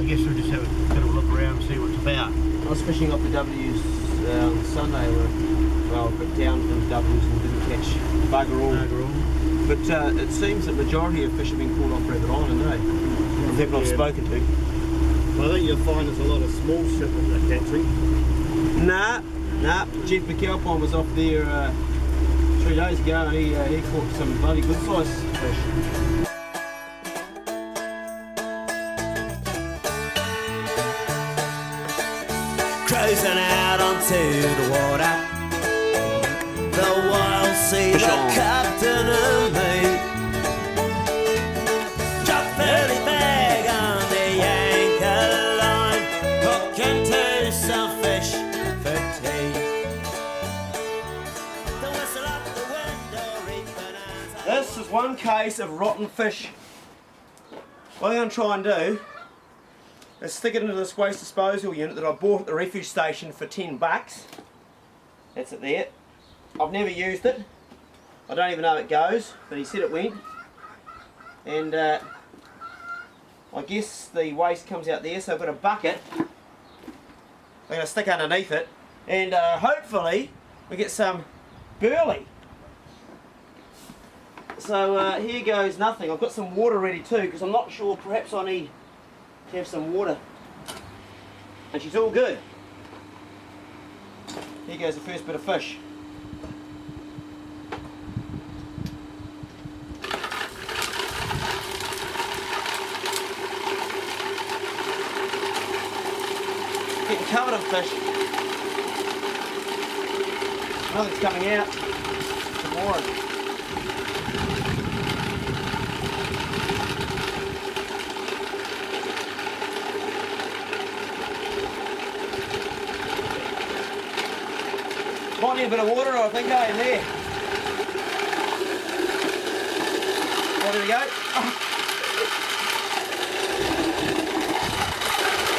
I guess we'll just have a bit of a look around and see what it's about. I was fishing off the W's on Sunday, well, I got down to the W's and didn't catch bugger all. But it seems the majority of fish have been caught off Rabbit Island, eh? The people I've spoken to. I think you'll find there's a lot of small ship that they're catching. Nah. Jeff McAlpine was off there 3 days ago and he caught some bloody good sized fish. Cruising out onto the water, the wild sea, the captain and me. Drop burly bag on the anchor line, hook into some fish for tea. The whistle up the window, reaping as This is one case of rotten fish. What I'm going to try and do is stick it into this waste disposal unit that I bought at the refuge station for $10. That's it there. I've never used it. I don't even know it goes, but he said it went. And I guess the waste comes out there, so I've got a bucket I'm going to stick underneath it, and hopefully we get some burley. So here goes nothing. I've got some water ready too, because I'm not sure, perhaps I need to have some water. And she's all good. Here goes the first bit of fish. Getting covered in fish. Nothing's coming out. Some more. Might need a bit of water, I think, in there. Oh, there we go.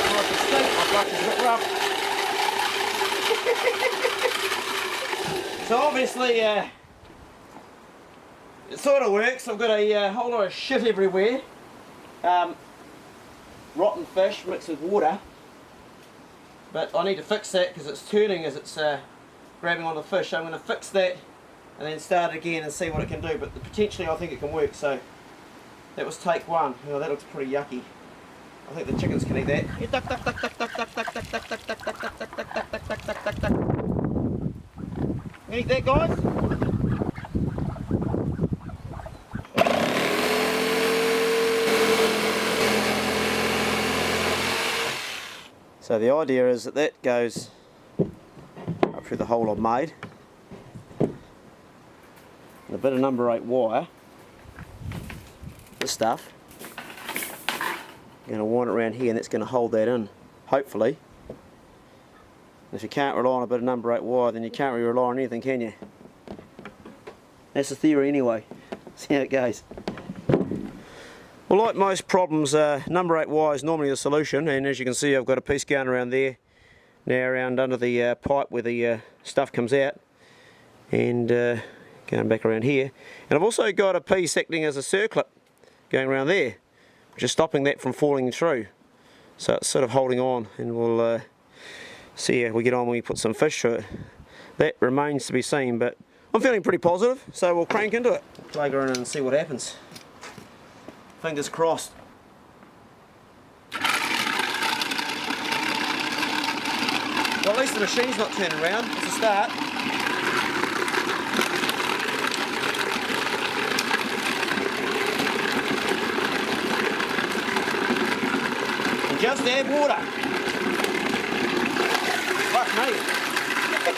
Oh, it's a stink. My brush is a bit rough. So obviously, it sort of works. I've got a whole lot of shit everywhere. Rotten fish mixed with water. But I need to fix that because it's turning as it's grabbing on the fish. So I'm going to fix that and then start again and see what it can do, but potentially I think it can work. So that was take one. Oh, that looks pretty yucky. I think the chickens can eat that. Eat that, guys. So the idea is that that goes up through the hole I've made. And a bit of number 8 wire, this stuff, I'm going to wind it around here and that's going to hold that in, hopefully. If you can't rely on a bit of number 8 wire, then you can't really rely on anything, can you? That's the theory anyway. See how it goes. Well, like most problems, number 8 wire is normally the solution, and as you can see I've got a piece going around there, now around under the pipe where the stuff comes out, and going back around here. And I've also got a piece acting as a circlip going around there, which is stopping that from falling through. So it's sort of holding on, and we'll see how we get on when we put some fish through it. That remains to be seen, but I'm feeling pretty positive, so we'll crank into it. Plug her in and see what happens. Fingers crossed. Well, at least the machine's not turning around. It's a start. And just add water. Fuck me. Get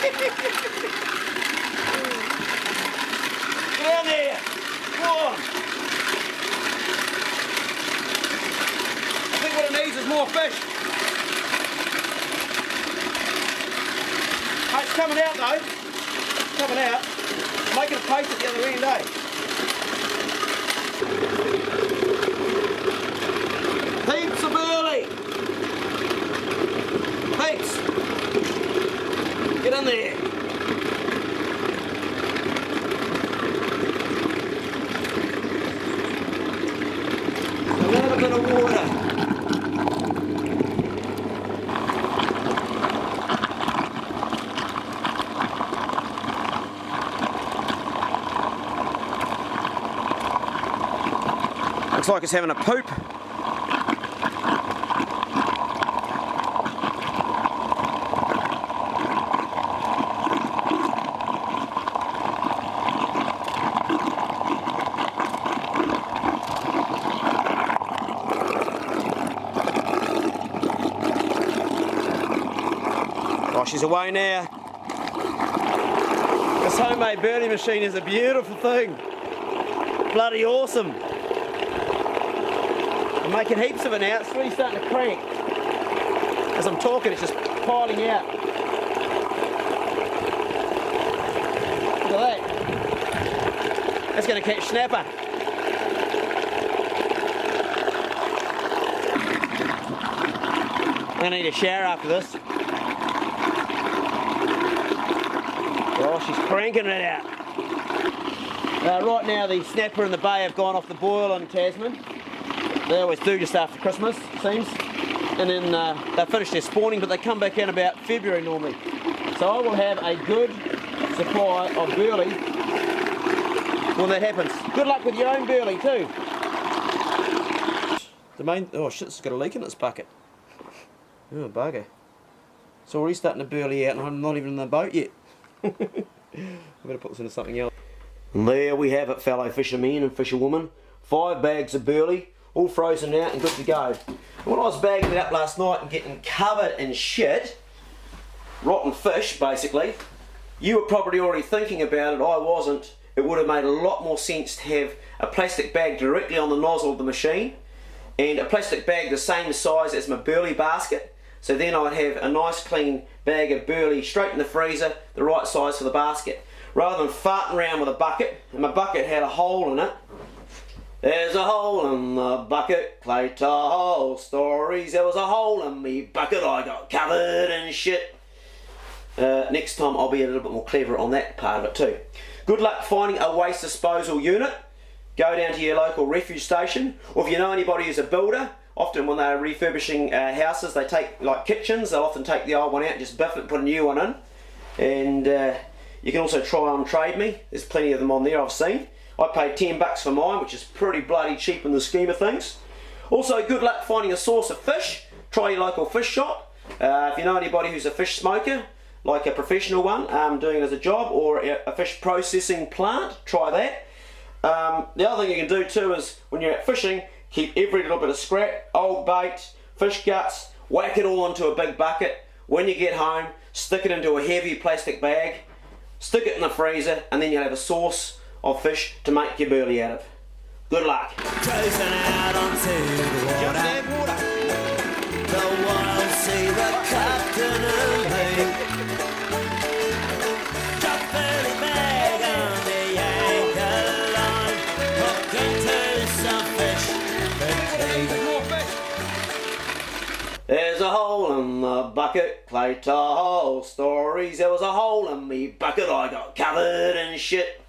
down there. Come on. I think what it needs is more fish. Hey, it's coming out though. It's coming out. Making a paste at the other end, eh? Heaps of burley. Heaps. Get in there. A little bit of water. Looks like it's having a poop. Oh, she's away now. This homemade burley machine is a beautiful thing. Bloody awesome. I'm making heaps of it now. It's really starting to crank. As I'm talking, it's just piling out. Look at that. That's going to catch snapper. I'm going to need a shower after this. Oh, she's cranking it out. Right now the snapper and the bay have gone off the boil in Tasman. They always do just after Christmas, it seems. And then they finish their spawning, but they come back in about February normally. So I will have a good supply of burley when that happens. Good luck with your own burley too. Oh shit, it's got a leak in its bucket. Oh bugger. It's already starting to burley out and I'm not even in the boat yet. I better put this into something else. And there we have it, fellow fishermen and fisherwomen. 5 bags of burley, all frozen out and good to go. And when I was bagging it up last night and getting covered in shit, rotten fish basically, you were probably already thinking about it, I wasn't. It would have made a lot more sense to have a plastic bag directly on the nozzle of the machine and a plastic bag the same size as my burley basket. So then I'd have a nice clean bag of burley straight in the freezer, the right size for the basket. Rather than farting around with a bucket, and my bucket had a hole in it. There's a hole in the bucket, clay tall stories. There was a hole in me bucket, I got covered in shit. Next time I'll be a little bit more clever on that part of it too. Good luck finding a waste disposal unit. Go down to your local refuge station, or if you know anybody who's a builder, often when they're refurbishing houses, they take, like kitchens, they'll often take the old one out and just biff it and put a new one in. And you can also try on Trade Me, there's plenty of them on there I've seen. I paid $10 for mine, which is pretty bloody cheap in the scheme of things. Also, good luck finding a source of fish. Try your local fish shop. If you know anybody who's a fish smoker, like a professional one, doing it as a job, or a fish processing plant, try that. The other thing you can do too is, when you're out fishing, keep every little bit of scrap, old bait, fish guts, whack it all into a big bucket. When you get home, stick it into a heavy plastic bag, stick it in the freezer, and then you'll have a source of fish to make your burley out of. Good luck. Cruising out onto the water. The wild sea, the captain and me. Drop burley bag on the anchor line. Hook into some fish. There's a hole in the bucket, clay tall stories. There was a hole in me bucket, I got covered in shit.